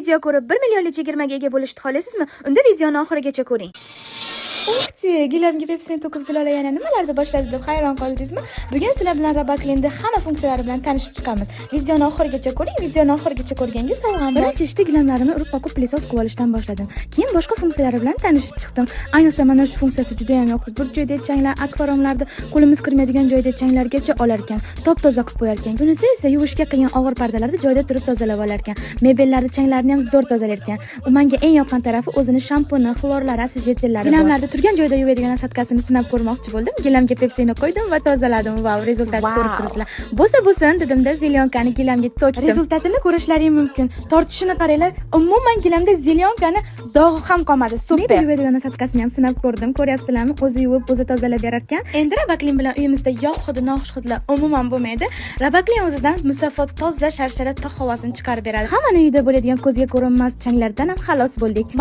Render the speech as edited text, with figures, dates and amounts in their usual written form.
video ko'rib 1 millionli chegirmaga ega bo'lishni xohlaysizmi? Unda videoni oxirigacha ko'ring. Uxti, gilamga Pepsi'ni to'kib zilola yana nimalarni boshladi deb hayron qoldingizmi? Bugun sizlar bilan Roboclean'da hamma funksiyalari bilan tanishib chiqamiz. Videoni oxirigacha ko'ring. Videoni oxirigacha ko'rganga sovg'am bor. Birinchi ishda gilamlarimni urib qoqib pilisos qilib olishdan boshladim. Keyin boshqa funksiyalari bilan tanishib chiqdim. Ayniqsa mana shu funksiyasi juda ham yoqdi. Bir joyda changlar, akvariumlarda qo'limiz kirmaydigan joyda changlargacha olar ekan. Top-toza qilib qo'yar ekan. Bunisi esa yuvishga qiyin og'ir pardalarda joyda turib tozalab olar ekan. Mebellarda changlarni ham zo'r tozalar ekan. U menga eng yoqqan tarafi o'zini shampuni, xlorlari, assetillari. Gilamlarda turgan joyda yuvadigan asatkasini sinab ko'rmoqchi bo'ldim. Gilamga Pepsi'ni qo'ydim va tozaladim. Wow, rezultatni ko'rib turibsizlar. Bo'lsa dedimda zelyonkani gilamga to'kdim. Rezultatini ko'rishlaring mumkin. Tortishini qaranglar. Umuman gilamda zelyonkani dog'i ham qolmadi. Super. Yuvadigan asatkasini ham sinab ko'rdim. Ko'ryapsizlarmi? O'zi yuvib, o'zi tozalab berar ekan. Endi Roboclean bilan uyimizda yog' hidi, noxush hidlar umuman bo'lmaydi. Roboclean o'zidan musaffo, toza, sharshara, tok havosini chiqarib beradi. Hammaning uyida bo'ladigan ko'zga ko'rinmas changlardan ham xalos bo'ldik.